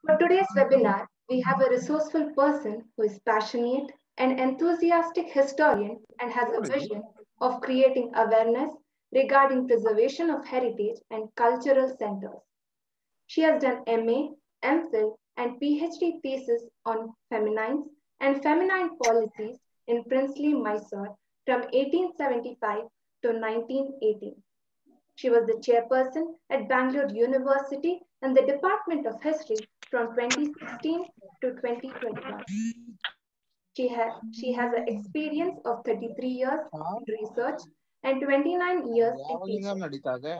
For today's webinar, we have a resourceful person who is passionate and enthusiastic historian and has a vision of creating awareness regarding preservation of heritage and cultural centers. She has done MA, MPhil, and PhD thesis on feminines and feminine policies in princely Mysore from 1875 to 1918. She was the chairperson at Bangalore University in the Department of History from 2016 to 2021. She has an experience of 33 years in research and 29 years in ಯಾವಾಗಿಂದ teaching. ನಡೀತಾ ಇದೆ?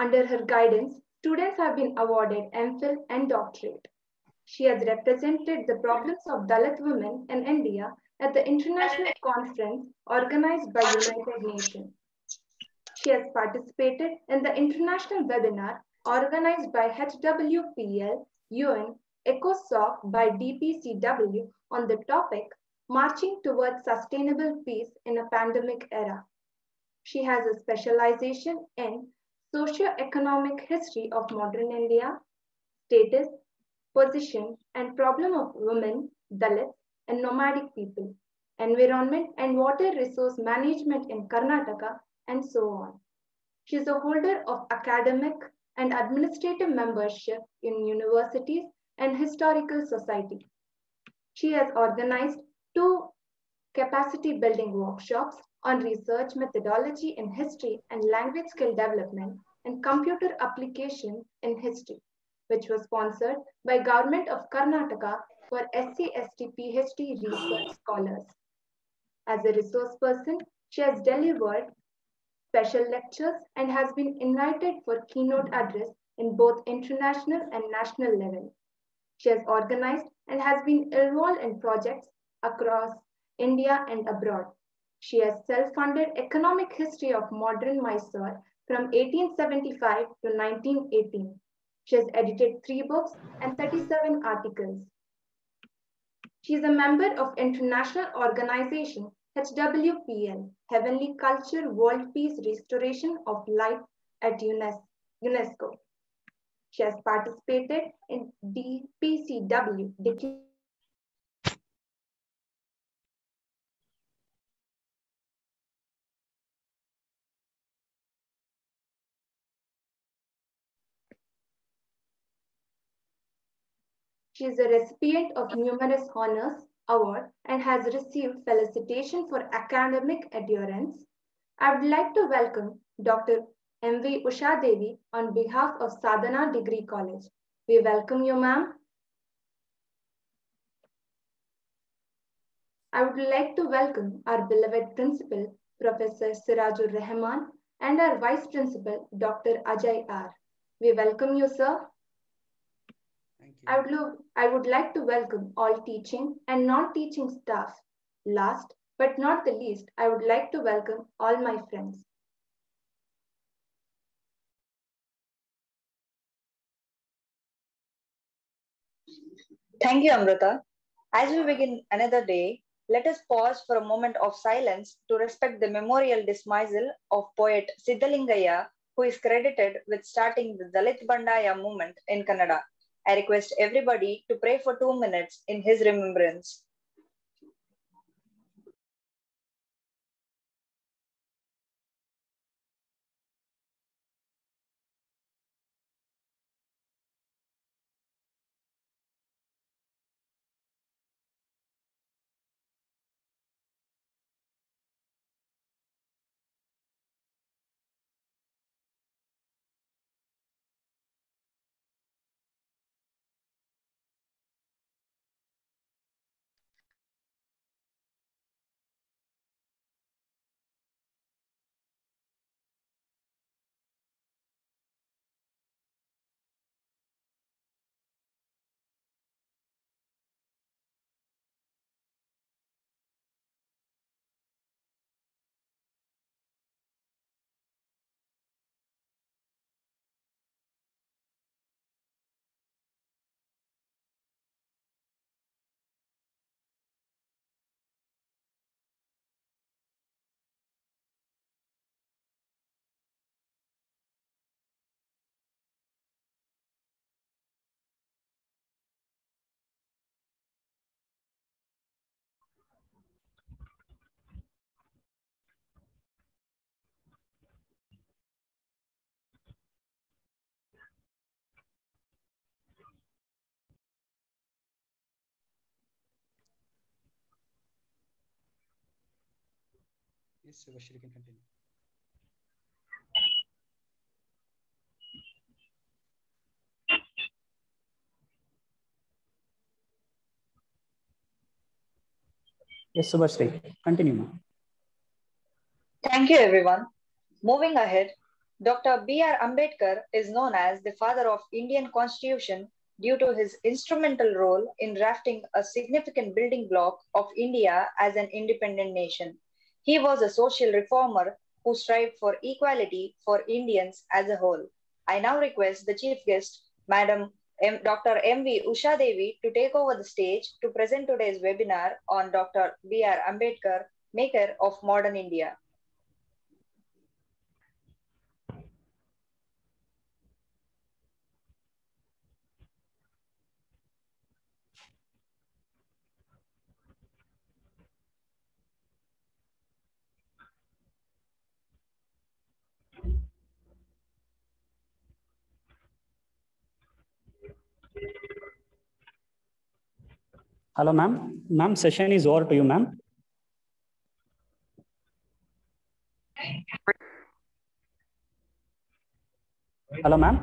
Under her guidance, students have been awarded MPhil and doctorate. She has represented the problems of Dalit women in India at the international conference organized by United Nations. She has participated in the international webinar organized by HWPL, UN, ECOSOC by DPCW on the topic Marching Towards Sustainable Peace in a Pandemic Era. She has a specialization in socio-economic history of modern India, status, position, and problem of women, Dalits, and nomadic people, environment and water resource management in Karnataka, and so on. She is a holder of academic and administrative membership in universities and historical society. She has organized two capacity building workshops on research methodology in history and language skill development and computer application in history, which was sponsored by Government of Karnataka for SC/ST PhD research scholars. As a resource person, she has delivered special lectures and has been invited for keynote address in both international and national level. She has organized and has been involved in projects across India and abroad. She has self-funded economic history of modern Mysore from 1875 to 1918. She has edited 3 books and 37 articles. She is a member of international organization HWPL, Heavenly Culture World Peace Restoration of Life at UNESCO. She has participated in DPCW, She is a recipient of numerous honors, awards, and has received felicitation for academic adherence. I would like to welcome Dr. M.V. Usha Devi on behalf of Sadhana Degree College. We welcome you, ma'am. I would like to welcome our beloved principal, Professor Sirajur Rahman, and our vice principal, Dr. Ajay R. We welcome you, sir. I would like to welcome all teaching and non-teaching staff. Last but not the least, I would like to welcome all my friends. Thank you, Amrita. As we begin another day, let us pause for a moment of silence to respect the memorial dismissal of poet Siddhalingaya, who is credited with starting the Dalit Bandaya movement in Kannada. I request everybody to pray for 2 minutes in his remembrance. Yes, Subhashri, you can continue. Yes, Subhashri, continue, ma'am. Thank you, everyone. Moving ahead, Dr. B.R. Ambedkar is known as the father of Indian Constitution due to his instrumental role in drafting a significant building block of India as an independent nation. He was a social reformer who strived for equality for Indians as a whole. I now request the chief guest, Madam Dr. M.V. Usha Devi, to take over the stage to present today's webinar on Dr. B.R. Ambedkar, maker of modern India. Hello, ma'am. Ma'am, session is over to you, ma'am. Hello, ma'am.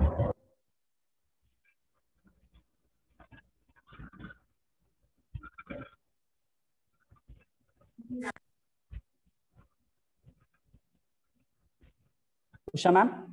Usha, ma'am.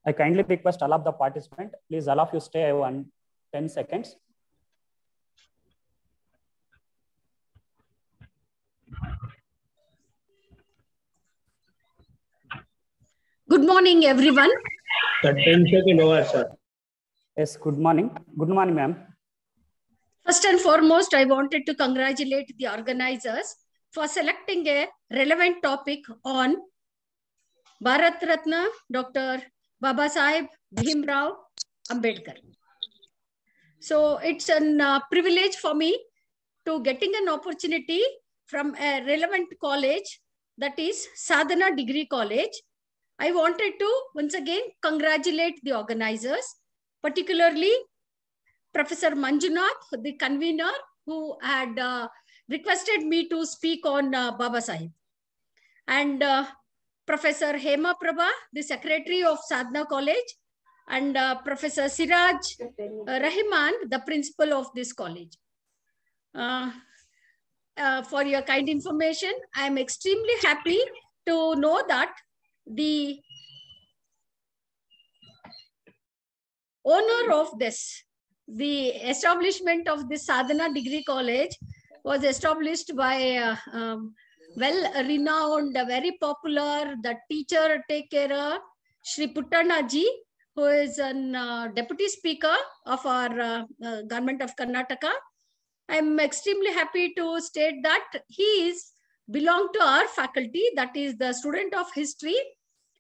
I kindly request all of the participants, please all of you stay 10 seconds. Good morning, everyone. 10 seconds over, sir. Yes, good morning. Good morning, ma'am. First and foremost, I wanted to congratulate the organizers for selecting a relevant topic on Bharat Ratna, Dr. Babasaheb Bhimrao Ambedkar. So it's a privilege for me to getting an opportunity from a relevant college, that is Sadhana Degree College. I wanted to once again congratulate the organizers, particularly Professor Manjunath, the convener, who had requested me to speak on Babasaheb, and Professor Hema Prabha, the secretary of Sadhana College, and Professor Siraj Rahman, the principal of this college. For your kind information, I am extremely happy to know that the owner of this, the establishment of this Sadhana Degree College was established by well-renowned, very popular, the teacher taker, Shri Puttanna Ji, who is a deputy speaker of our government of Karnataka. I'm extremely happy to state that he is belong to our faculty, that is the student of history.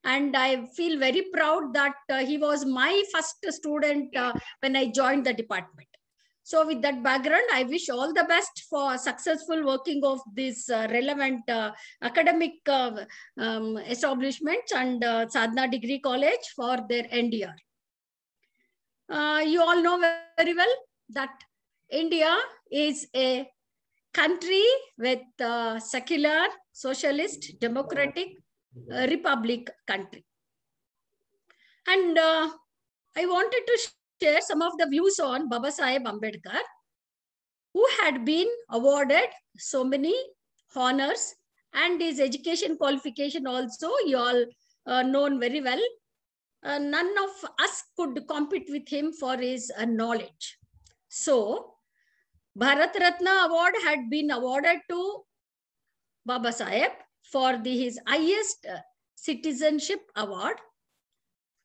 And I feel very proud that he was my first student when I joined the department. So with that background, I wish all the best for successful working of this relevant academic establishments and Sadhana Degree College for their NDR. You all know very well that India is a country with secular, socialist, democratic republic country. And I wanted to share some of the views on Babasaheb Ambedkar, who had been awarded so many honors, and his education qualification also you all known very well. None of us could compete with him for his knowledge. So Bharat Ratna Award had been awarded to Baba Saheb for his highest citizenship award.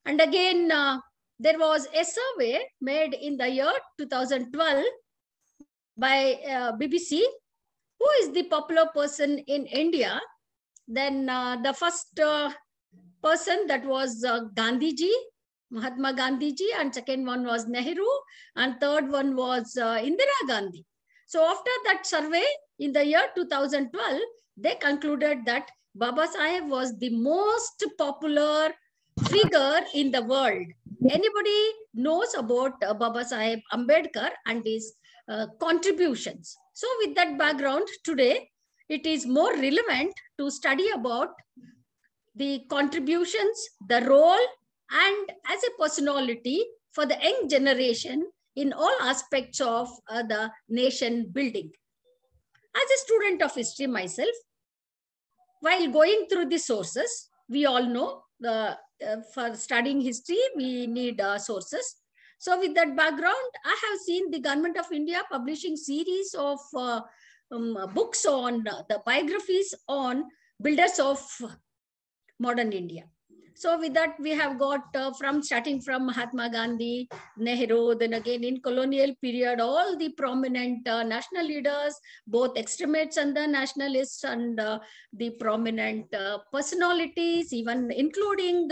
And again, there was a survey made in the year 2012 by BBC, who is the popular person in India. Then the first person, that was Gandhiji, Mahatma Gandhiji, and second one was Nehru, and third one was Indira Gandhi. So after that survey in the year 2012, they concluded that Baba Saheb was the most popular figure in the world. Anybody knows about Baba Saheb Ambedkar and his contributions. So with that background, today it is more relevant to study about the contributions, the role, and as a personality for the young generation in all aspects of the nation building. As a student of history myself, while going through the sources, we all know for studying history, we need sources. So with that background, I have seen the Government of India publishing series of books on the biographies on builders of modern India. So with that, we have got starting from Mahatma Gandhi, Nehru, then again in colonial period, all the prominent national leaders, both extremists and the nationalists, and the prominent personalities, even including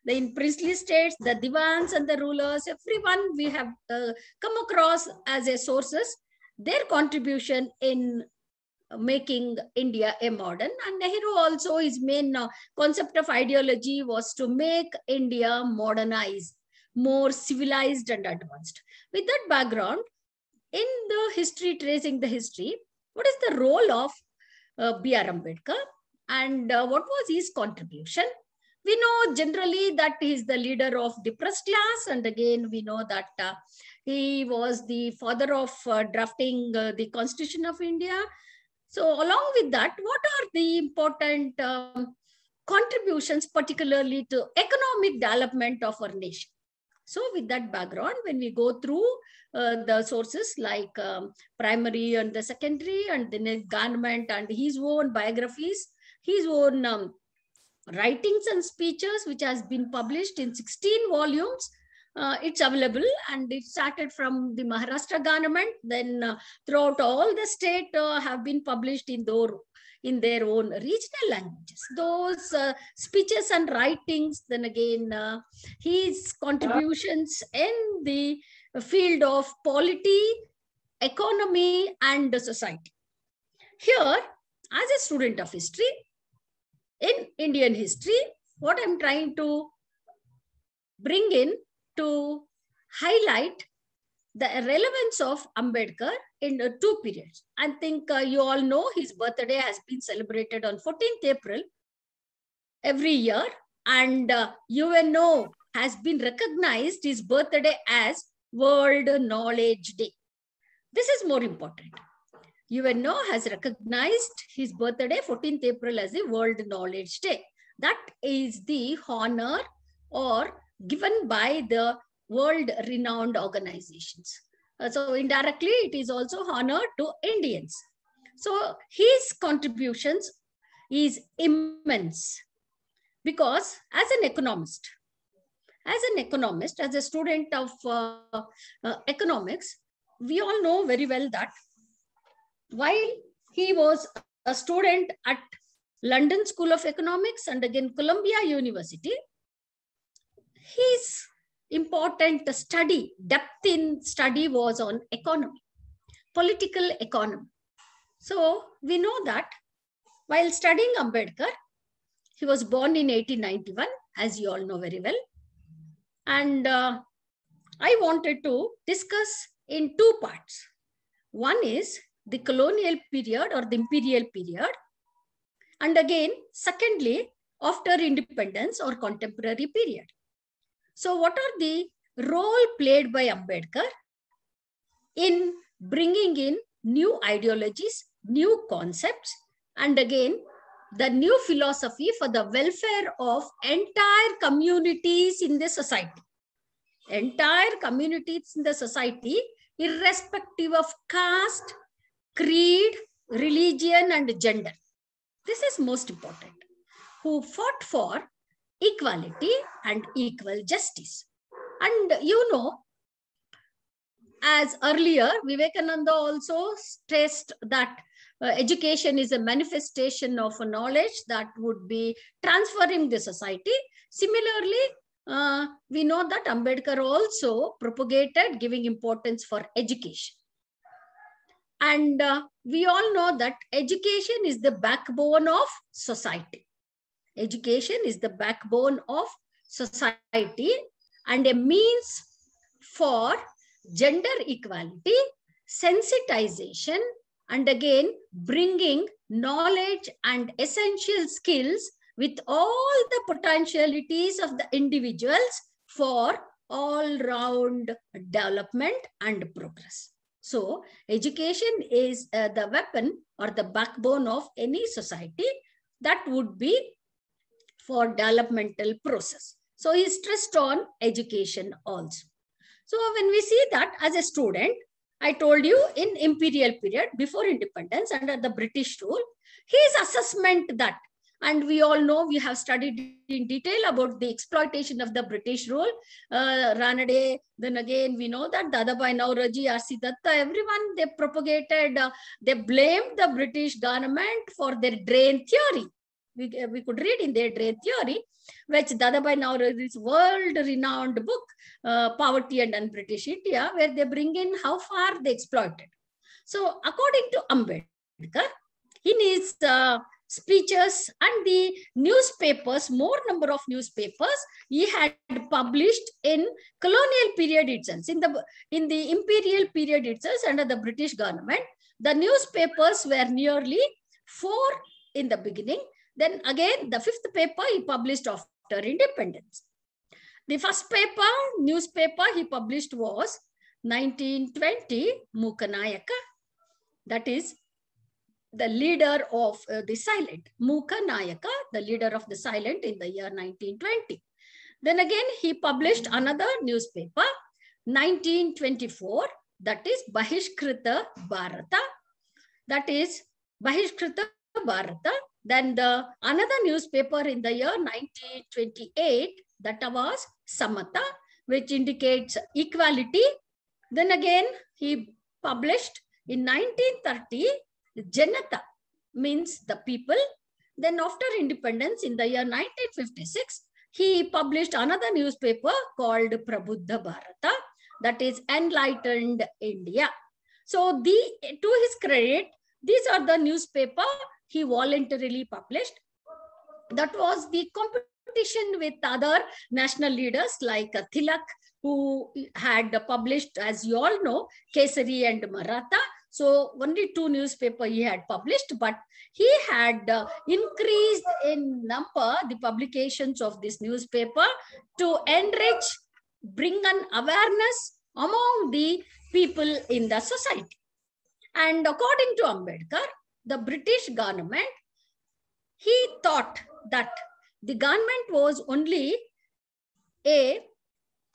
in princely states, the divans and the rulers, everyone we have come across as a sources, their contribution in making India a modern. And Nehru also, his main concept of ideology was to make India modernized, more civilized and advanced. With that background, in the history, tracing the history, what is the role of B.R. Ambedkar and what was his contribution? We know generally that he is the leader of depressed class, and again we know that he was the father of drafting the Constitution of India. So along with that, what are the important contributions, particularly to economic development of our nation? So with that background, when we go through the sources like primary and the secondary, and then government and his own biographies, his own writings and speeches, which has been published in 16 volumes, it's available, and it started from the Maharashtra government, then throughout all the state have been published in their own regional languages. Those speeches and writings, then again his contributions in the field of polity, economy, and society. Here, as a student of history, in Indian history, what I'm trying to bring in to highlight the relevance of Ambedkar in 2 periods. I think you all know his birthday has been celebrated on 14th April every year, and UNO has been recognized his birthday as World Knowledge Day. This is more important. UNO has recognized his birthday 14th April as a World Knowledge Day. That is the honor or given by the world-renowned organizations. So indirectly, it is also honor to Indians. So his contributions is immense, because as an economist, as a student of economics, we all know very well that while he was a student at London School of Economics and again Columbia University, his important study, depth in study, was on economy, political economy. So we know that while studying Ambedkar, he was born in 1891, as you all know very well. And I wanted to discuss in 2 parts. One is the colonial period or the imperial period. And again, secondly, after independence or contemporary period. So what are the role played by Ambedkar in bringing in new ideologies, new concepts, and again, the new philosophy for the welfare of entire communities in the society. Entire communities in the society irrespective of caste, creed, religion, and gender. This is most important. Who fought for equality and equal justice. And you know, as earlier, Vivekananda also stressed that education is a manifestation of a knowledge that would be transforming the society. Similarly, we know that Ambedkar also propagated giving importance for education. And we all know that education is the backbone of society. Education is the backbone of society and a means for gender equality, sensitization, and again, bringing knowledge and essential skills with all the potentialities of the individuals for all-round development and progress. So, education is the weapon or the backbone of any society that would be for developmental process. So, he stressed on education also. So, when we see that as a student, I told you in imperial period, before independence, under the British rule, his assessment that, and we all know, we have studied in detail about the exploitation of the British rule, Ranade, then again, we know that Dadabhai Naoroji, R.C. Datta, everyone, they propagated, they blamed the British government for their drain theory. We could read in their drain theory, which Dadabhai Naoroji's world-renowned book, Poverty and Un-British India, where they bring in how far they exploited. So, according to Ambedkar, in his speeches and the newspapers, more number of newspapers he had published in colonial period itself, in the imperial period itself under the British government. The newspapers were nearly 4 in the beginning. Then again, the 5th paper he published after independence. The first newspaper he published was 1920, Mookanayaka. That is the leader of the silent. Mookanayaka, the leader of the silent in the year 1920. Then again, he published another newspaper, 1924, that is Bahishkrita Bharata. That is Bahishkrita Bharata. Then another newspaper in the year 1928, that was Samata, which indicates equality. Then again, he published in 1930, Janata, means the people. Then after independence in the year 1956, he published another newspaper called Prabuddha Bharata, that is Enlightened India. So to his credit, these are the newspaper he voluntarily published. That was the competition with other national leaders like Tilak, who had published, as you all know, Kesari and Maratha. So only 2 newspapers he had published, but he had increased in number the publications of this newspaper to enrich, bring an awareness among the people in the society. And according to Ambedkar, the British government, he thought that the government was only a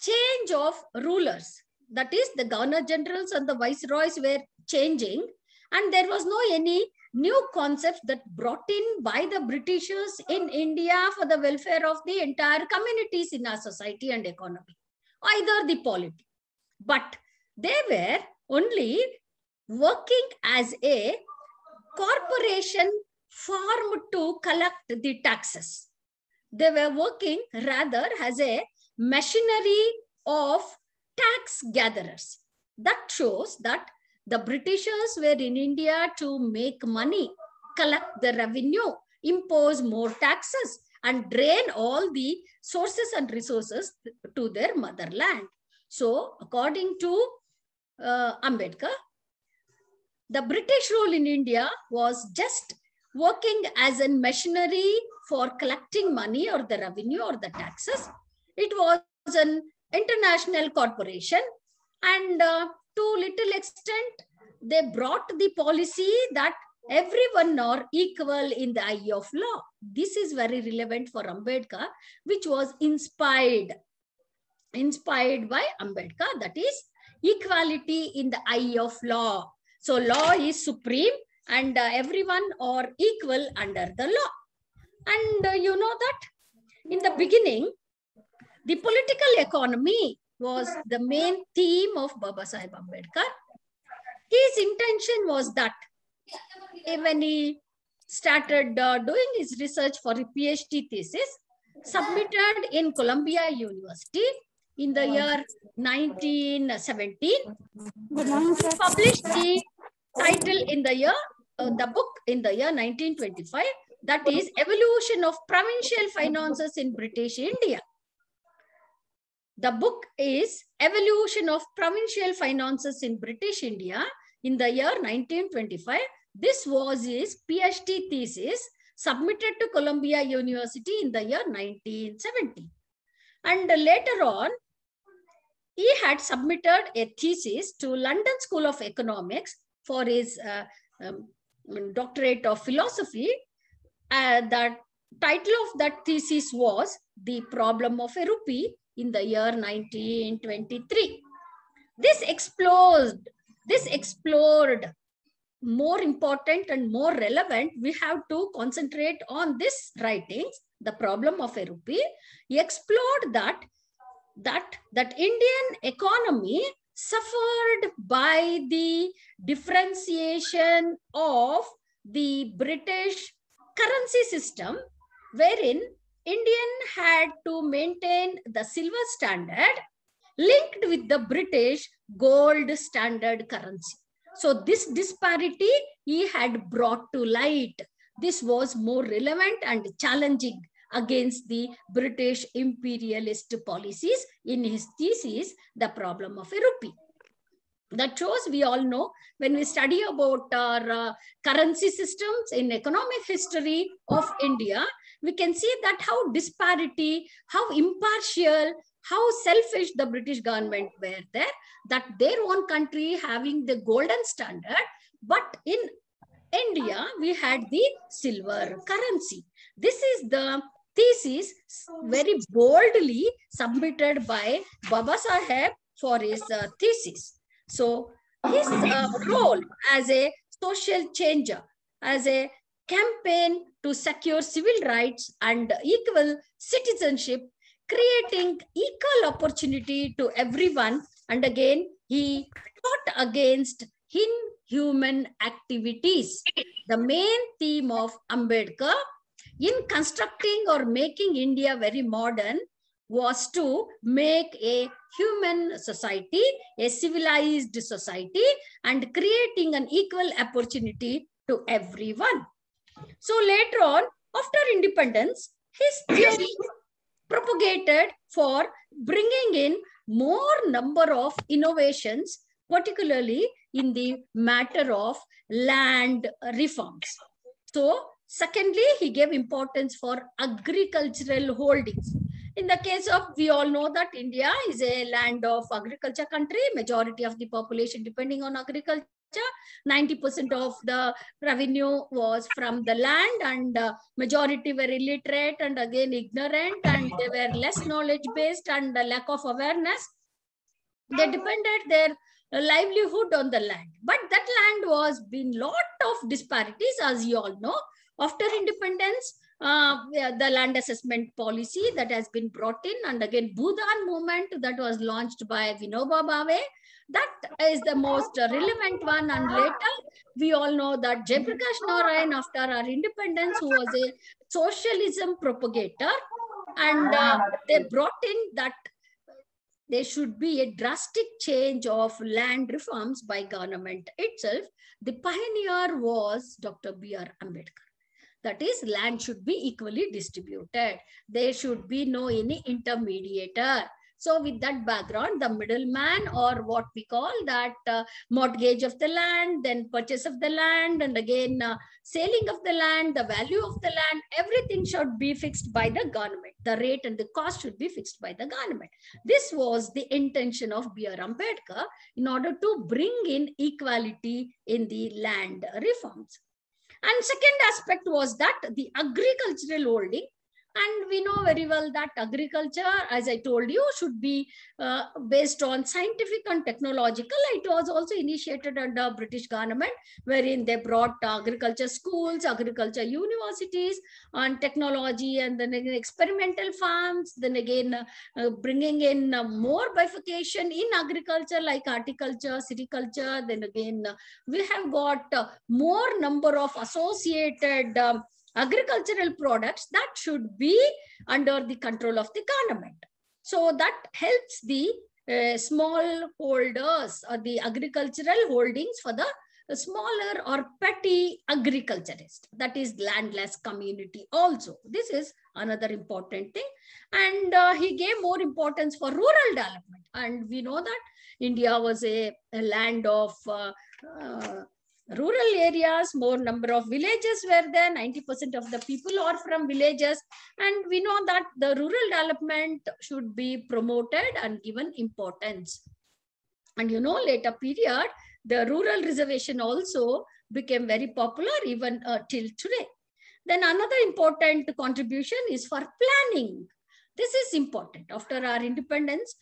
change of rulers. That is, the governor generals and the viceroys were changing, and there was no any new concepts that brought in by the Britishers in India for the welfare of the entire communities in our society and economy, either the polity. But they were only working as a corporation formed to collect the taxes. They were working rather as a machinery of tax gatherers. That shows that the Britishers were in India to make money, collect the revenue, impose more taxes, and drain all the sources and resources to their motherland. So, according to Ambedkar, the British rule in India was just working as a machinery for collecting money or the revenue or the taxes. It was an international corporation, and to little extent, they brought the policy that everyone are equal in the eye of law. This is very relevant for Ambedkar, which was inspired by Ambedkar. That is, equality in the eye of law. So law is supreme and everyone are equal under the law. And you know that in the beginning, the political economy was the main theme of Babasaheb Ambedkar. His intention was that when he started doing his research for a PhD thesis, submitted in Columbia University in the year 1917, published the title in the year, the book in the year 1925, that is Evolution of Provincial Finances in British India. The book is Evolution of Provincial Finances in British India in the year 1925. This was his PhD thesis submitted to Columbia University in the year 1970. And later on, he had submitted a thesis to London School of Economics for his doctorate of philosophy. The title of that thesis was The Problem of a Rupee in the year 1923. This explored more important and more relevant. We have to concentrate on this writings, The Problem of a Rupee. He explored that Indian economy suffered by the differentiation of the British currency system, wherein Indian had to maintain the silver standard linked with the British gold standard currency. So this disparity he had brought to light. This was more relevant and challenging against the British imperialist policies in his thesis, The Problem of a Rupee. That shows, we all know, when we study about our currency systems in economic history of India, we can see that how disparity, how impartial, how selfish the British government were there, that their own country having the golden standard, but in India, we had the silver currency. This is the thesis very boldly submitted by Babasaheb for his thesis. So his role as a social changer, as a campaign to secure civil rights and equal citizenship, creating equal opportunity to everyone. And again, he fought against inhuman activities. The main theme of Ambedkar in constructing or making India very modern was to make a human society, a civilized society, and creating an equal opportunity to everyone. So later on, after independence, his theory propagated for bringing in more number of innovations, particularly in the matter of land reforms. So secondly, he gave importance for agricultural holdings. In the case of, we all know that India is a land of agriculture country, majority of the population depending on agriculture. 90% of the revenue was from the land, and majority were illiterate and again ignorant, and they were less knowledge based and lack of awareness. They depended their livelihood on the land, but that land was been lot of disparities, as you all know. After independence, the land assessment policy that has been brought in, and again Bhudan movement that was launched by Vinoba Bhave, that is the most relevant one. And later we all know that Jayaprakash Narayan, after our independence, who was a socialism propagator, and they brought in that there should be a drastic change of land reforms by government itself. The pioneer was Dr. B.R. Ambedkar. That is, land should be equally distributed. There should be no any intermediator. So with that background, the middleman, or what we call that mortgage of the land, then purchase of the land, and again selling of the land, the value of the land, everything should be fixed by the government. The rate and the cost should be fixed by the government. This was the intention of B.R. Ambedkar in order to bring in equality in the land reforms. And second aspect was that the agricultural holding And we know very well that agriculture, as I told you, should be based on scientific and technological. It was also initiated under British government, wherein they brought agriculture schools, agriculture universities, and technology, and then again experimental farms, then again bringing in more bifurcation in agriculture like horticulture, cericulture. Then again, we have got more number of associated agricultural products that should be under the control of the government. So that helps the small holders or the agricultural holdings for the smaller or petty agriculturist, that is landless community also. This is another important thing. And he gave more importance for rural development. And we know that India was a land of rural areas, more number of villages were there, 90% of the people are from villages. And we know that the rural development should be promoted and given importance. And you know, later period, the rural reservation also became very popular even till today. Then another important contribution is for planning. This is important. After our independence,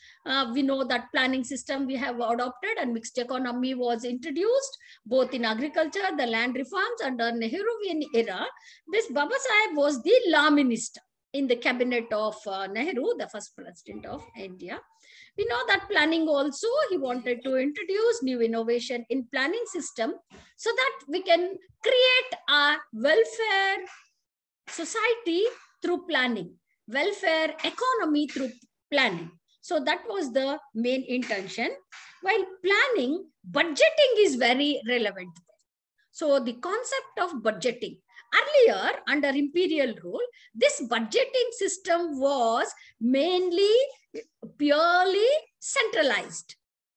we know that planning system we have adopted and mixed economy was introduced both in agriculture, the land reforms under Nehruvian era. This Baba Saheb was the law minister in the cabinet of Nehru, the first president of India. We know that planning also, he wanted to introduce new innovation in planning system so that we can create a welfare society through planning, welfare economy through planning. So that was the main intention. While planning, budgeting is very relevant. So the concept of budgeting, earlier under imperial rule, this budgeting system was mainly purely centralized.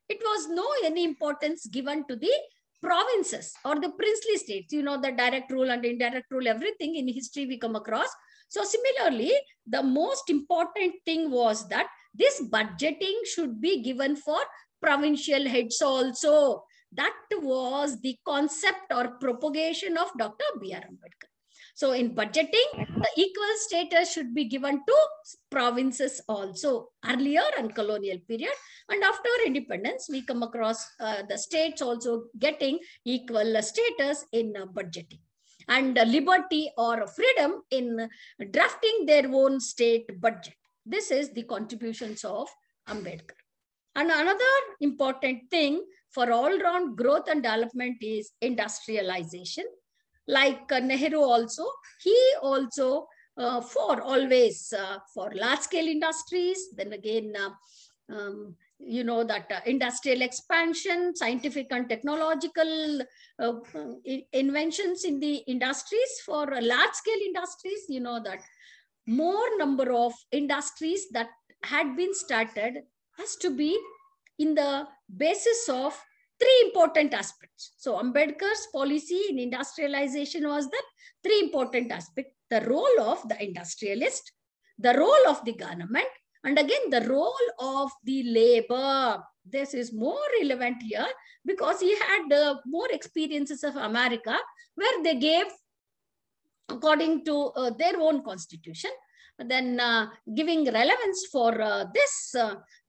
It was no any importance given to the provinces or the princely states. You know, the direct rule and indirect rule, everything in history we come across. So similarly, the most important thing was that this budgeting should be given for provincial heads also. That was the concept or propagation of Dr. B.R. Ambedkar. So in budgeting, the equal status should be given to provinces also, earlier and colonial period. And after independence, we come across the states also getting equal status in budgeting. And liberty or freedom in drafting their own state budget. This is the contributions of Ambedkar. And another important thing for all-round growth and development is industrialization. Like Nehru also, he also for always for large-scale industries, then again, you know that industrial expansion, scientific and technological inventions in the industries. For large-scale industries, you know that more number of industries that had been started has to be in the basis of three important aspects. So Ambedkar's policy in industrialization was that three important aspects: the role of the industrialist, the role of the government, and again the role of the labor. This is more relevant here because he had more experiences of America, where they gave, according to their own constitution, then giving relevance for this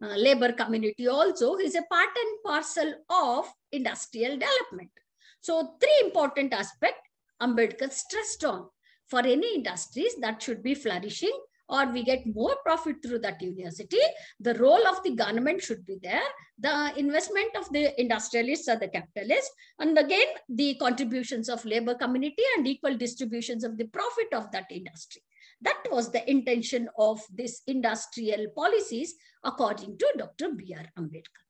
labor community also is a part and parcel of industrial development. So three important aspects Ambedkar stressed on. For any industries that should be flourishing or we get more profit through that university, the role of the government should be there, the investment of the industrialists or the capitalists, and again the contributions of labor community and equal distributions of the profit of that industry. That was the intention of this industrial policies according to Dr. B.R. Ambedkar.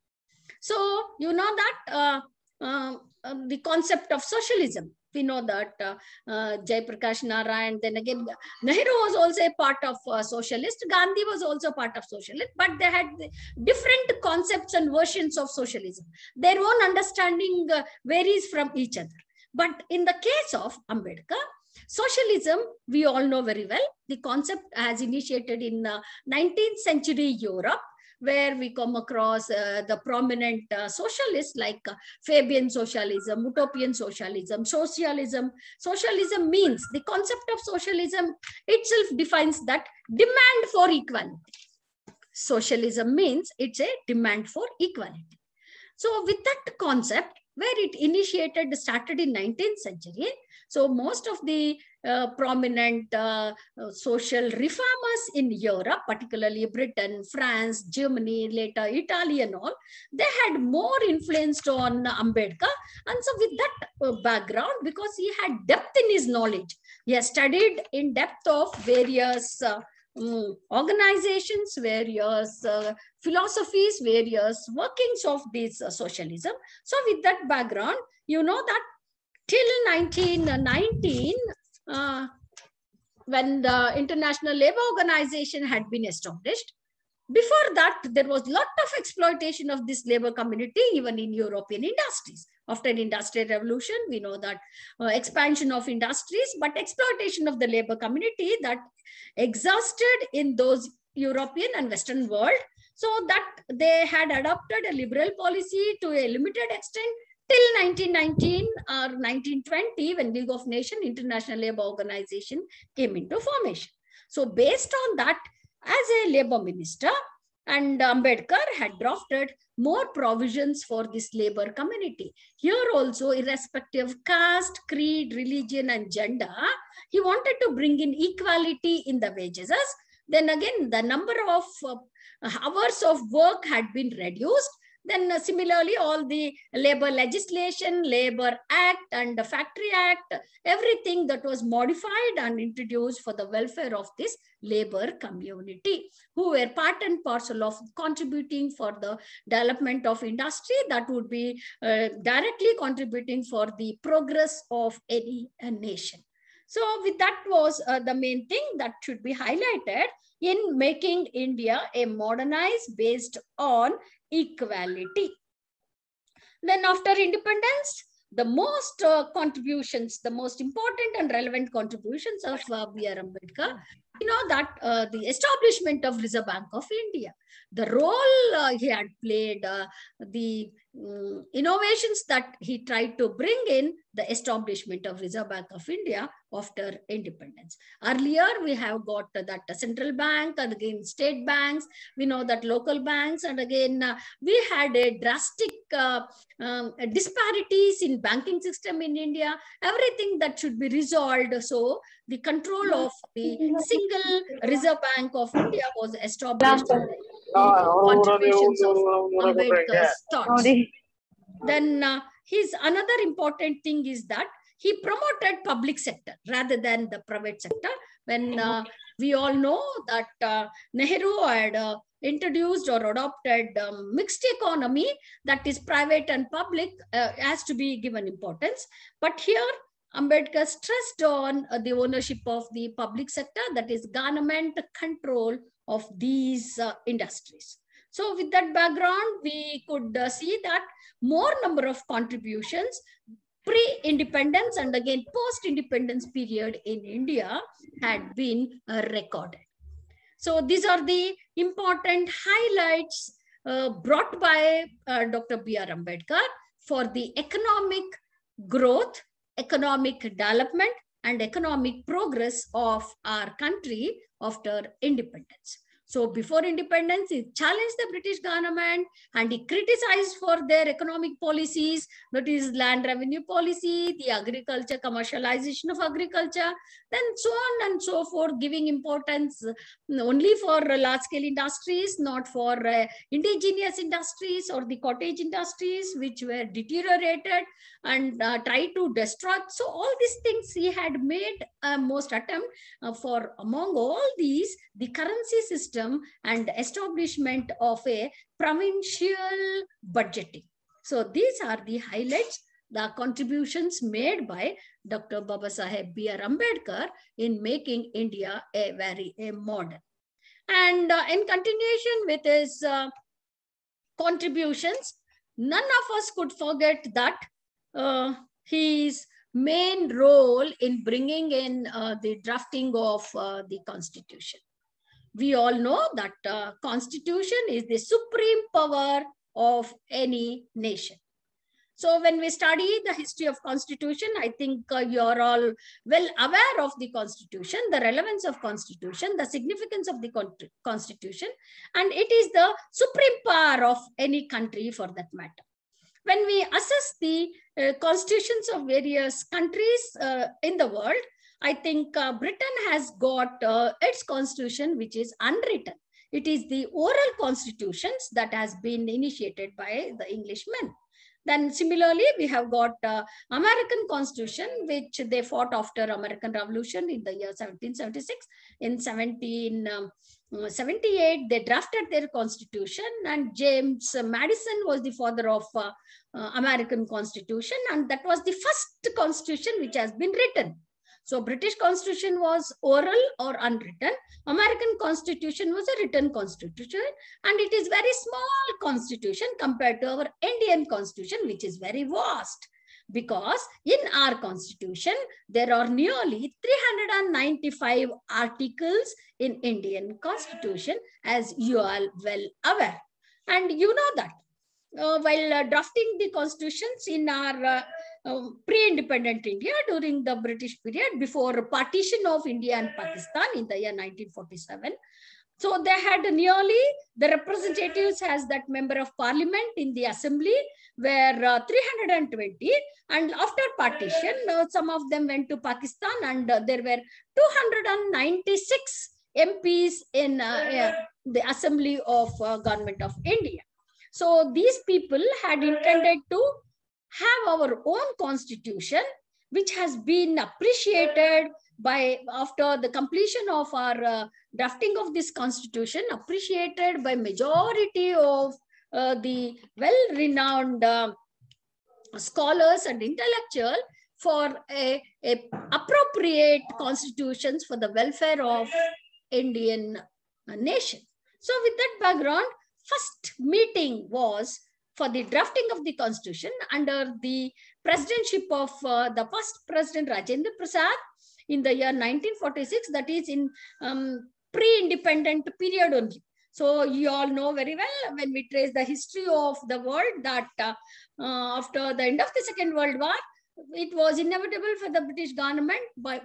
So you know that the concept of socialism, we know that Jayaprakash Narayan, then again Nehru was also a part of socialist, Gandhi was also part of socialist, but they had different concepts and versions of socialism. Their own understanding varies from each other. But in the case of Ambedkar, socialism, we all know very well, the concept has initiated in 19th century Europe, where we come across the prominent socialists like Fabian socialism, utopian socialism, socialism. Socialism means, the concept of socialism itself defines that demand for equality. Socialism means it's a demand for equality. So with that concept, where it initiated, started in 19th century. So most of the prominent social reformers in Europe, particularly Britain, France, Germany, later Italy and all, they had more influence on Ambedkar. And so with that background, because he had depth in his knowledge, he has studied in depth of various organizations, various philosophies, various workings of this socialism. So with that background, you know that till 1919, when the International Labour Organization had been established, before that, there was a lot of exploitation of this labor community, even in European industries. After the Industrial Revolution, we know that expansion of industries, but exploitation of the labor community that exhausted in those European and Western world, so that they had adopted a liberal policy to a limited extent till 1919 or 1920, when League of Nations International Labour Organization came into formation. So based on that, as a labor minister, and Ambedkar had drafted more provisions for this labor community. Here also, irrespective of caste, creed, religion, and gender, he wanted to bring in equality in the wages. Then again, the number of hours of work had been reduced. Then similarly, all the labor legislation, Labor Act and the Factory Act, everything that was modified and introduced for the welfare of this labor community, who were part and parcel of contributing for the development of industry that would be directly contributing for the progress of any nation. So with that was the main thing that should be highlighted in making India a modernized based on equality. Then after independence, the most contributions, the most important and relevant contributions of B.R. Ambedkar, you know that the establishment of Reserve Bank of India, the role he had played, the innovations that he tried to bring in the establishment of Reserve Bank of India after independence. Earlier, we have got that central bank and again state banks. We know that local banks, and again we had a drastic disparities in banking system in India. Everything that should be resolved. So the control of the single Reserve Bank of India was established. Contributions of Ambedkar's thoughts. Then his another important thing is that he promoted public sector rather than the private sector. When we all know that Nehru had introduced or adopted mixed economy, that is private and public has to be given importance. But here Ambedkar stressed on the ownership of the public sector, that is government control of these industries. So with that background, we could see that more number of contributions pre-independence and again post-independence period in India had been recorded. So these are the important highlights brought by Dr. B.R. Ambedkar for the economic growth, economic development, and economic progress of our country after independence. So before independence, he challenged the British government and he criticized for their economic policies, that is land revenue policy, the agriculture, commercialization of agriculture, then so on and so forth, giving importance only for large-scale industries, not for indigenous industries or the cottage industries, which were deteriorated and tried to destroy. So all these things he had made most attempt for, among all these, the currency system and establishment of a provincial budgeting. So these are the highlights, the contributions made by Dr. Babasaheb B.R. Ambedkar in making India a very modern. And in continuation with his contributions, none of us could forget that his main role in bringing in the drafting of the Constitution. we all know that constitution is the supreme power of any nation. So when we study the history of constitution, I think you're all well aware of the constitution, the relevance of constitution, the significance of the constitution, and it is the supreme power of any country for that matter. When we assess the constitutions of various countries in the world, I think Britain has got its constitution, which is unwritten. It is the oral constitutions that has been initiated by the Englishmen. Then similarly, we have got American Constitution, which they fought after American Revolution in the year 1776. In 1778, they drafted their constitution, and James Madison was the father of American Constitution, and that was the first constitution which has been written. So British Constitution was oral or unwritten. American Constitution was a written constitution, and it is very small constitution compared to our Indian Constitution, which is very vast. Because in our constitution, there are nearly 395 articles in Indian Constitution, as you are well aware. And you know that while drafting the constitutions in our pre-independent India during the British period before partition of India and Pakistan in the year 1947. So they had nearly, the representatives as that member of parliament in the assembly were 320, and after partition, some of them went to Pakistan, and there were 296 MPs in the assembly of government of India. So these people had intended to have our own constitution, which has been appreciated by, after the completion of our drafting of this constitution, appreciated by majority of the well-renowned scholars and intellectual for a appropriate constitutions for the welfare of Indian nation. So with that background, first meeting was for the drafting of the constitution under the presidentship of the first president Rajendra Prasad in the year 1946, that is in pre-independent period only. So you all know very well, when we trace the history of the world, that after the end of the Second World War, it was inevitable for the British government,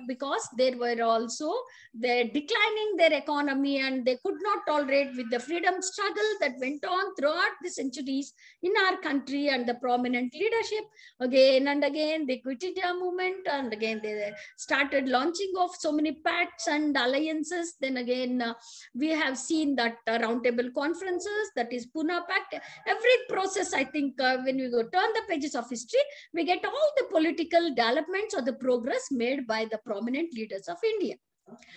because they were also declining their economy, and they could not tolerate with the freedom struggle that went on throughout the centuries in our country, and the prominent leadership again and again, the Quit India movement, and again they started launching of so many pacts and alliances. Then again, we have seen that roundtable conferences, that is Pune Pact. Every process, I think, when we go turn the pages of history, we get all the political developments or the progress made by the prominent leaders of India.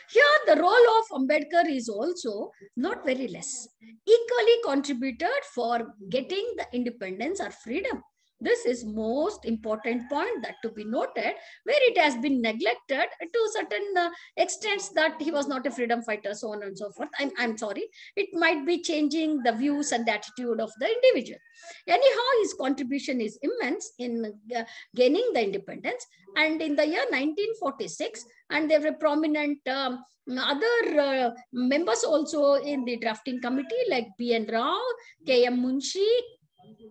Here, the role of Ambedkar is also not very less, equally contributed for getting the independence or freedom. This is most important point that to be noted, where it has been neglected to certain extents that he was not a freedom fighter, so on and so forth. I'm sorry, it might be changing the views and the attitude of the individual. Anyhow, his contribution is immense in gaining the independence. And in the year 1946, and there were prominent other members also in the drafting committee, like B.N. Rao, K.M. Munshi,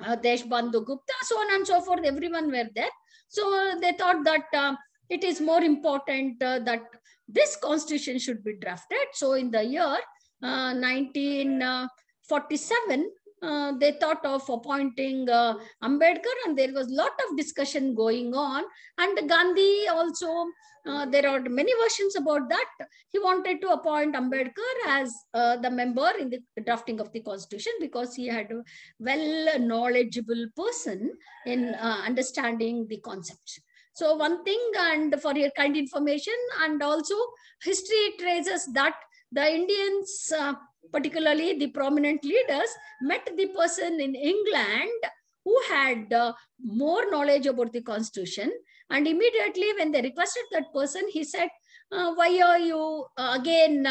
Deshbandhu Gupta, so on and so forth. Everyone were there. So they thought that it is more important that this constitution should be drafted. So in the year 1947, they thought of appointing Ambedkar, and there was a lot of discussion going on. And Gandhi also, there are many versions about that. He wanted to appoint Ambedkar as the member in the drafting of the constitution, because he had a well knowledgeable person in understanding the concepts. So one thing, and for your kind information, and also history traces that the Indians, particularly the prominent leaders, met the person in England who had more knowledge about the constitution. And immediately when they requested that person, he said, why are you again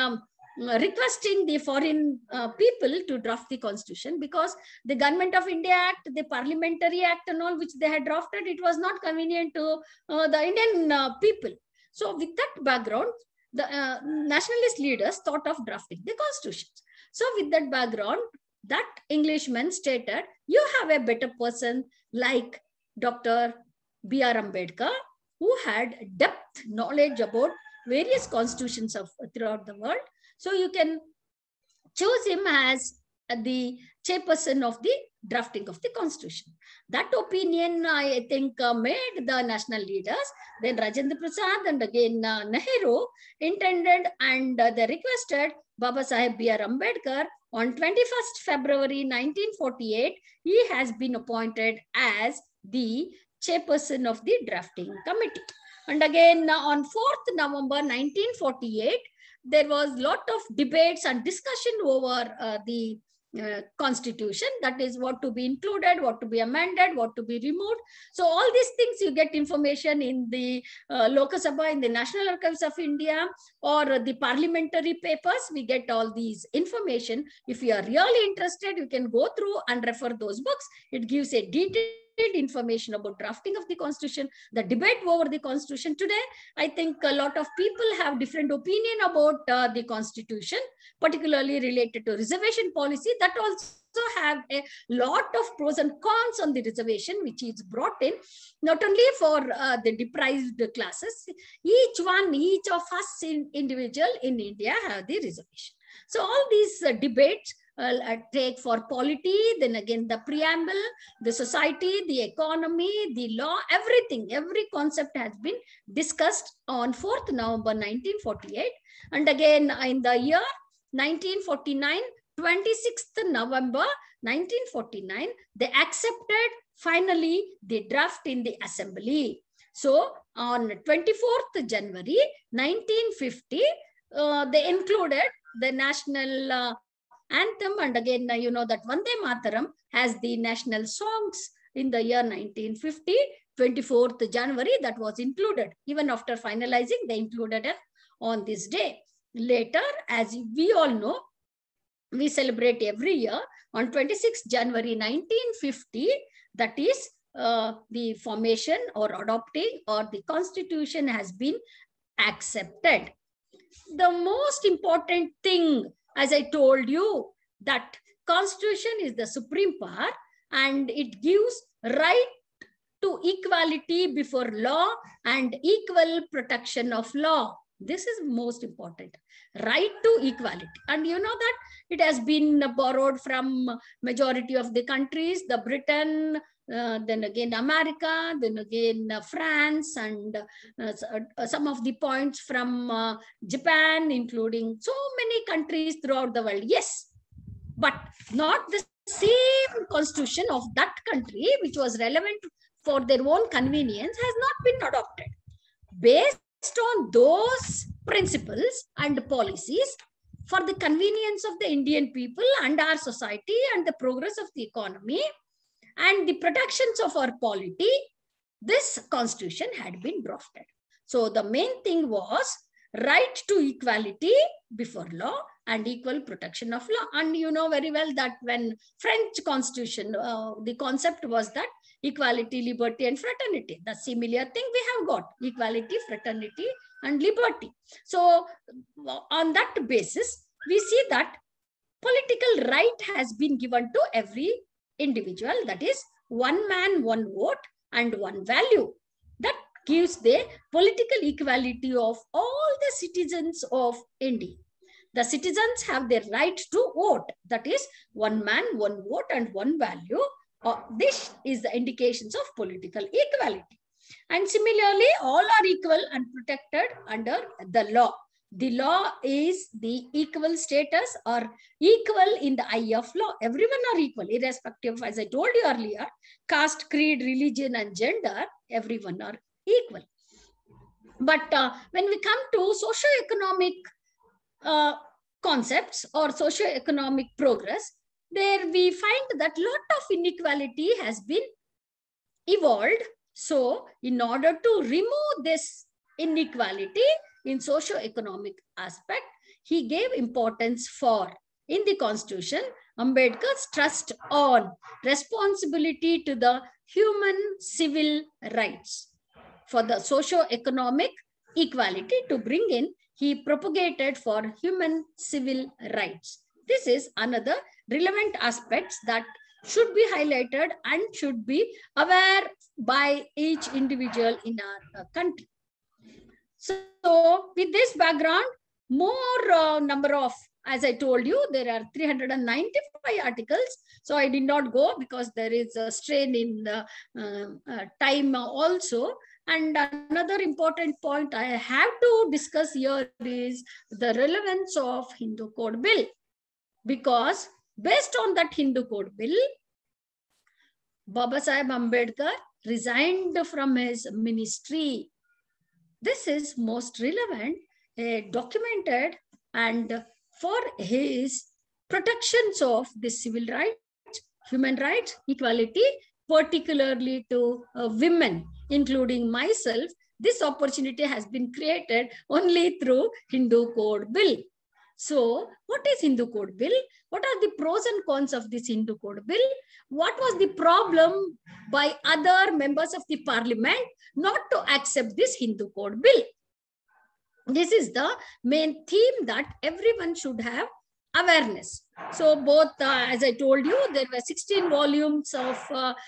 requesting the foreign people to draft the constitution? Because the Government of India Act, the Parliamentary Act and all which they had drafted, it was not convenient to the Indian people. So with that background, the nationalist leaders thought of drafting the constitutions. So with that background, that Englishman stated, you have a better person like Dr. B.R. Ambedkar, who had depth knowledge about various constitutions of throughout the world. So you can choose him as the chairperson of the drafting of the constitution. That opinion, I think, made the national leaders. Then Rajendra Prasad and again Nehru intended and they requested Baba Saheb B.R. Ambedkar. On 21st February 1948, he has been appointed as the chairperson of the drafting committee. And again, on 4th November 1948, there was a lot of debates and discussion over the constitution, that is what to be included, what to be amended, what to be removed. So all these things you get information in the Lok Sabha, in the National Archives of India, or the parliamentary papers. We get all these information. If you are really interested, you can go through and refer those books. It gives a detailed information about drafting of the constitution, the debate over the constitution. Today, I think a lot of people have different opinion about the constitution, particularly related to reservation policy, that also have a lot of pros and cons on the reservation, which is brought in not only for the deprived classes. Each of us individual in India have the reservation. So all these debates take for polity, then again the preamble, the society, the economy, the law, everything, every concept has been discussed on 4th November 1948. And again in the year 1949, 26th November 1949, they accepted finally the draft in the assembly. So on 24th January 1950, they included the national anthem, and again, you know that Vande Mataram has the national songs in the year 1950, 24th January, that was included. Even after finalizing, they included it on this day. Later, as we all know, we celebrate every year on 26th January 1950, that is the formation or adopting or the constitution has been accepted. The most important thing, as I told you, that constitution is the supreme power and it gives right to equality before law and equal protection of law. This is most important, right to equality. And you know that it has been borrowed from majority of the countries, the Britain, then again America, then again France, and some of the points from Japan, including so many countries throughout the world. Yes, but not the same constitution of that country, which was relevant for their own convenience, has not been adopted. Based on those principles and policies for the convenience of the Indian people and our society and the progress of the economy and the protections of our polity, this constitution had been drafted. So the main thing was right to equality before law and equal protection of law. And you know very well that when French constitution, the concept was that equality, liberty, and fraternity. The similar thing we have got, equality, fraternity, and liberty. So on that basis, we see that political right has been given to every individual, that is one man, one vote, and one value. That gives the political equality of all the citizens of India. The citizens have their right to vote, that is one man, one vote, and one value. This is the indications of political equality. And similarly, all are equal and protected under the law. The law is the equal status or equal in the eye of law. Everyone are equal, irrespective of, as I told you earlier, caste, creed, religion, and gender, everyone are equal. But when we come to socio-economic concepts or socio-economic progress, there we find that lot of inequality has been evolved. So in order to remove this inequality in socio-economic aspect, he gave importance for, in the constitution, Ambedkar stressed on responsibility to the human civil rights for the socio-economic equality, to bring in he propagated for human civil rights. This is another relevant aspects that should be highlighted and should be aware by each individual in our country. So with this background, more number of, as I told you, there are 395 articles. So I did not go because there is a strain in the time also. And another important point I have to discuss here is the relevance of Hindu Code Bill. Because based on that Hindu Code Bill, Baba Saheb Ambedkar resigned from his ministry. This is most relevant, documented, and for his protections of the civil rights, human rights, equality, particularly to women, including myself. This opportunity has been created only through Hindu Code Bill. So what is Hindu Code Bill? What are the pros and cons of this Hindu Code Bill? What was the problem by other members of the parliament not to accept this Hindu Code Bill? This is the main theme that everyone should have awareness. So both, as I told you, there were 16 volumes of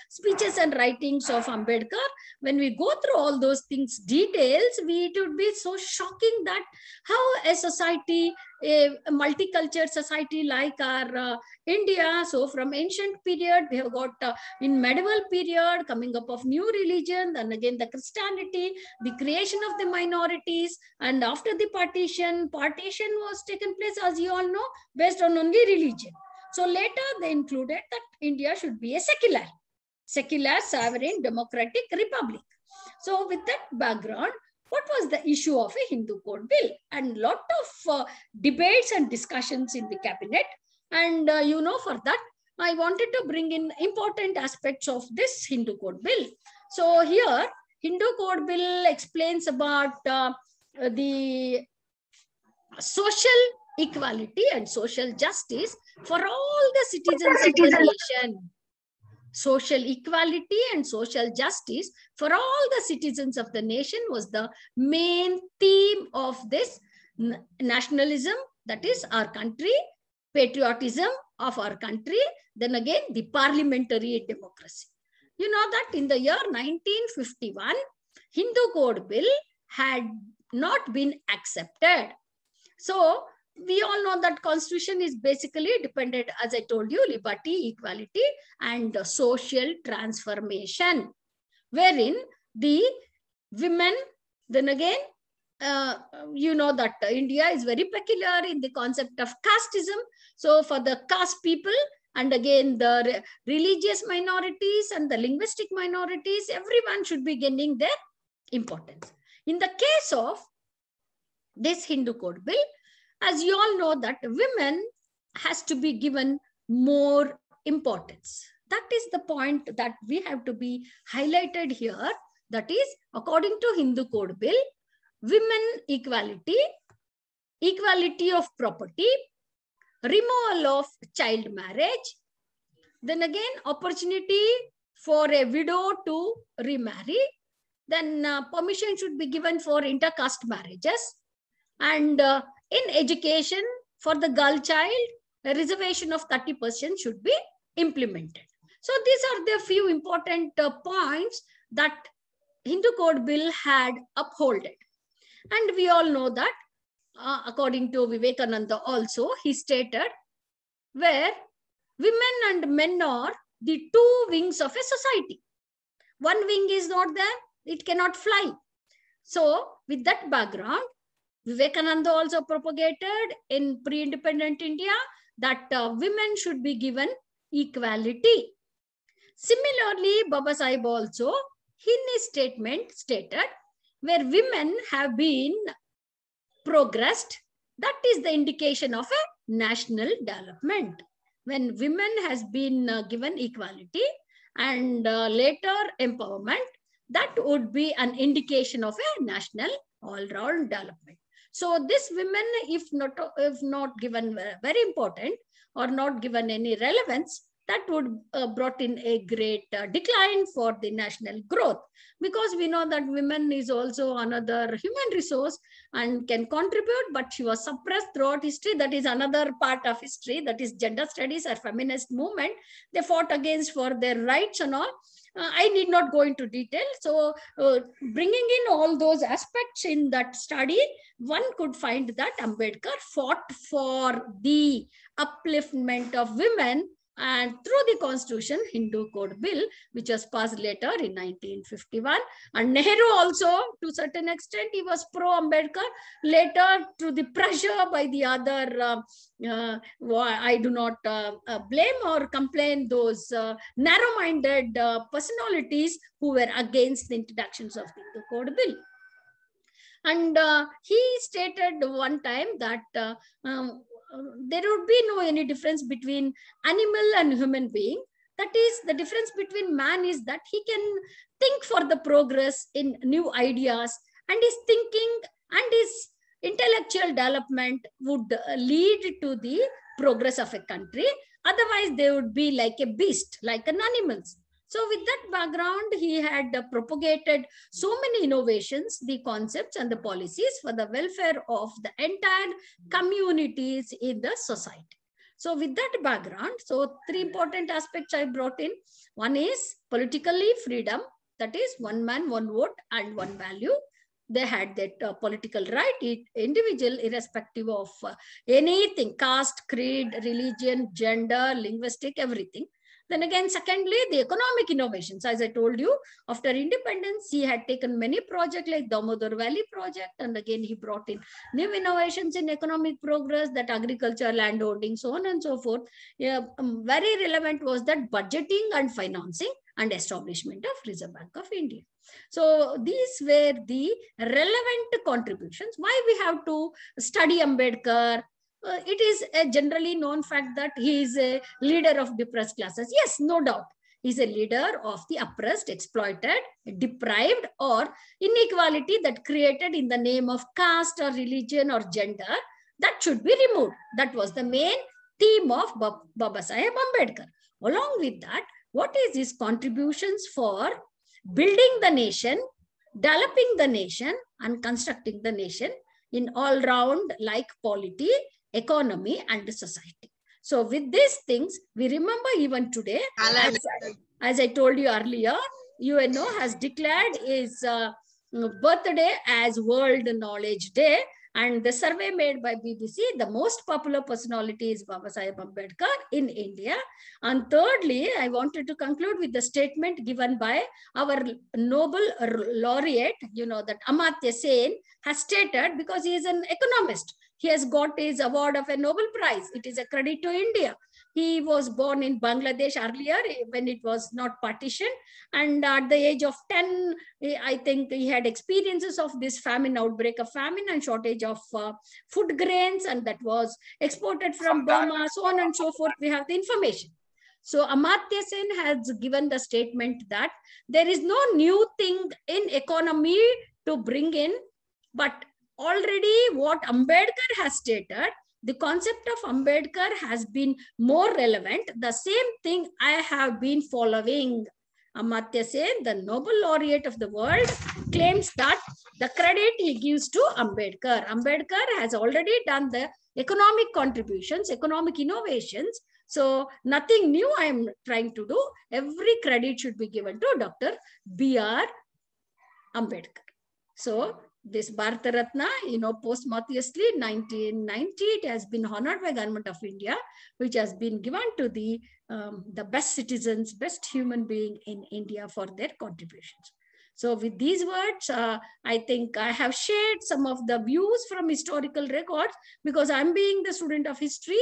speeches and writings of Ambedkar. When we go through all those things, details, it would be so shocking that how a society, a multicultural society like our India, so from ancient period, we have got in medieval period, coming up of new religion, then again the Christianity, the creation of the minorities, and after the partition was taken place, as you all know, based on only religion. So later they included that India should be a secular, sovereign, democratic republic. So with that background, what was the issue of a Hindu Code Bill? And lot of debates and discussions in the cabinet. And for that, I wanted to bring in important aspects of this Hindu Code Bill. So here, Hindu Code Bill explains about the social equality and social justice for all the citizens of the nation. Social equality and social justice for all the citizens of the nation was the main theme of this nationalism, that is our country, patriotism of our country, then again the parliamentary democracy. You know that in the year 1951, Hindu Code Bill had not been accepted. So we all know that constitution is basically dependent, as I told you, liberty, equality, and social transformation, wherein the women, then again, you know that India is very peculiar in the concept of casteism. So for the caste people, and again the religious minorities and the linguistic minorities, everyone should be gaining their importance. In the case of this Hindu Code Bill, as you all know that women has to be given more importance. That is the point that we have to be highlighted here. That is, according to Hindu Code Bill, women equality, equality of property, removal of child marriage, then again opportunity for a widow to remarry, then permission should be given for intercaste marriages, and in education for the girl child, a reservation of 30% should be implemented. So these are the few important points that Hindu Code Bill had upholded. And we all know that according to Vivekananda also, he stated where women and men are the two wings of a society. One wing is not there, it cannot fly. So with that background, Vivekananda also propagated in pre-independent India that women should be given equality. Similarly, Baba Sahib also in his statement stated where women have been progressed, that is the indication of a national development. When women has been given equality and later empowerment, that would be an indication of a national all-round development. So this women, if not given very important or not given any relevance, that would brought in a great decline for the national growth, because we know that women is also another human resource and can contribute, but she was suppressed throughout history. That is another part of history, that is gender studies or feminist movement. They fought against for their rights and all. I need not go into detail. So bringing in all those aspects in that study, one could find that Ambedkar fought for the upliftment of women, and through the Constitution, Hindu Code Bill, which was passed later in 1951. And Nehru also, to a certain extent, he was pro-Ambedkar. Later, through the pressure by the other, I do not blame or complain those narrow-minded personalities who were against the introductions of the Hindu Code Bill. And he stated one time that there would be no any difference between animal and human being. That is, the difference between man is that he can think for the progress in new ideas, and his thinking and his intellectual development would lead to the progress of a country. Otherwise, they would be like a beast, like an animals. So with that background, he had propagated so many innovations, the concepts and the policies for the welfare of the entire communities in the society. So with that background, so three important aspects I brought in. One is politically freedom, that is one man, one vote and one value. They had that political right, individual, irrespective of anything, caste, creed, religion, gender, linguistic, everything. Then again, secondly, the economic innovations. As I told you, after independence, he had taken many projects like Damodar Valley project. And again, he brought in new innovations in economic progress, that agriculture, land holding, so on and so forth. Yeah, very relevant was that budgeting and financing and establishment of Reserve Bank of India. So these were the relevant contributions. Why we have to study Ambedkar? It is a generally known fact that he is a leader of depressed classes. Yes, no doubt. He is a leader of the oppressed, exploited, deprived, or inequality that created in the name of caste or religion or gender. That should be removed. That was the main theme of Babasaheb Ambedkar. Along with that, what is his contributions for building the nation, developing the nation, and constructing the nation in all round like polity, economy, and society. So with these things, we remember even today, as I told you earlier, UNO has declared his birthday as World Knowledge Day. And the survey made by BBC, the most popular personality is Babasaheb Ambedkar in India. And thirdly, I wanted to conclude with the statement given by our Nobel laureate, that Amartya Sen has stated, because he is an economist. He has got his award of a Nobel Prize. It is a credit to India. He was born in Bangladesh earlier when it was not partitioned. And at the age of 10, I think he had experiences of this famine, outbreak of famine and shortage of food grains. And that was exported from Burma, so on and so forth. We have the information. So Amartya Sen has given the statement that there is no new thing in economy to bring in, but already what Ambedkar has stated, the concept of Ambedkar has been more relevant. The same thing I have been following. Amartya Sen, the Nobel laureate of the world, claims that the credit he gives to Ambedkar. Ambedkar has already done the economic contributions, economic innovations. So nothing new I am trying to do. Every credit should be given to Dr. B.R. Ambedkar. So this Bharata Ratna, posthumously 1990, it has been honored by Government of India, which has been given to the best citizens, best human being in India for their contributions. So with these words, I think I have shared some of the views from historical records, because I'm being the student of history.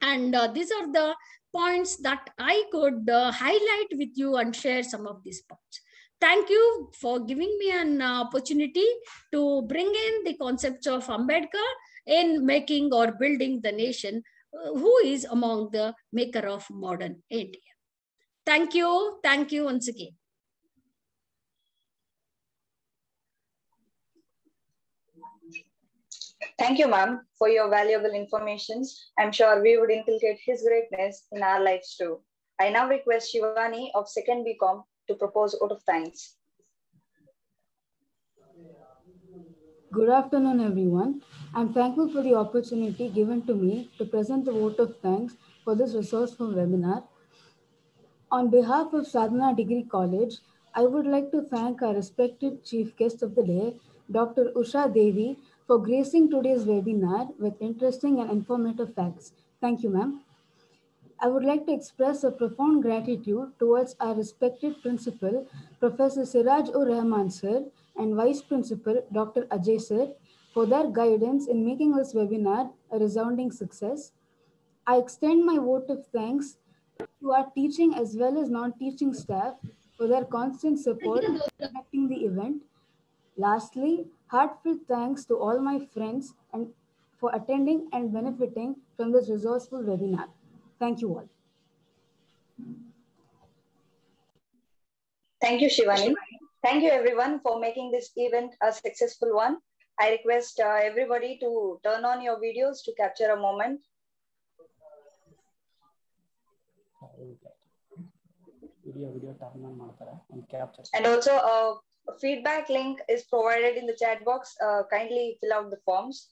And these are the points that I could highlight with you and share some of these points. Thank you for giving me an opportunity to bring in the concepts of Ambedkar in making or building the nation, who is among the maker of modern India. Thank you. Thank you once again. Thank you, ma'am, for your valuable information. I'm sure we would inculcate his greatness in our lives too. I now request Shivani of 2nd BCom to propose vote of thanks. Good afternoon, everyone. I'm thankful for the opportunity given to me to present the vote of thanks for this resourceful webinar. On behalf of Sadhana Degree College, I would like to thank our respected chief guest of the day, Dr. Usha Devi, for gracing today's webinar with interesting and informative facts. Thank you, ma'am. I would like to express a profound gratitude towards our respected principal, Professor Siraj-ur-Rahman sir, and Vice Principal, Dr. Ajay sir, for their guidance in making this webinar a resounding success. I extend my vote of thanks to our teaching as well as non-teaching staff for their constant support in conducting the event. Lastly, heartfelt thanks to all my friends and for attending and benefiting from this resourceful webinar. Thank you all. Thank you, Shivani. Thank you, everyone, for making this event a successful one. I request everybody to turn on your videos to capture a moment. And also, a feedback link is provided in the chat box. Kindly fill out the forms.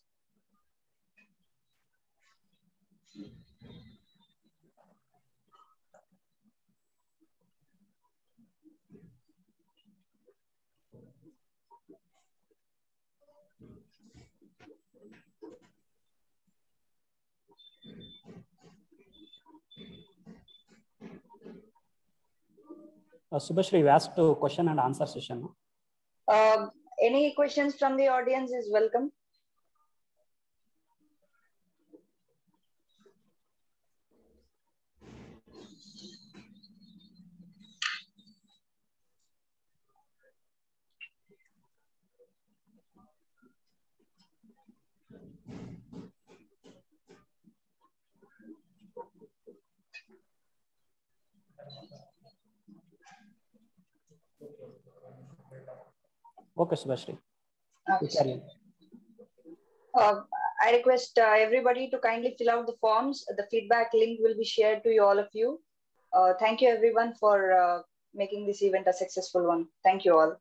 Subhashri, you asked a question and answer session. Any questions from the audience is welcome. Okay, Subhashri. I request everybody to kindly fill out the forms. The feedback link will be shared to all of you. Thank you, everyone, for making this event a successful one. Thank you all.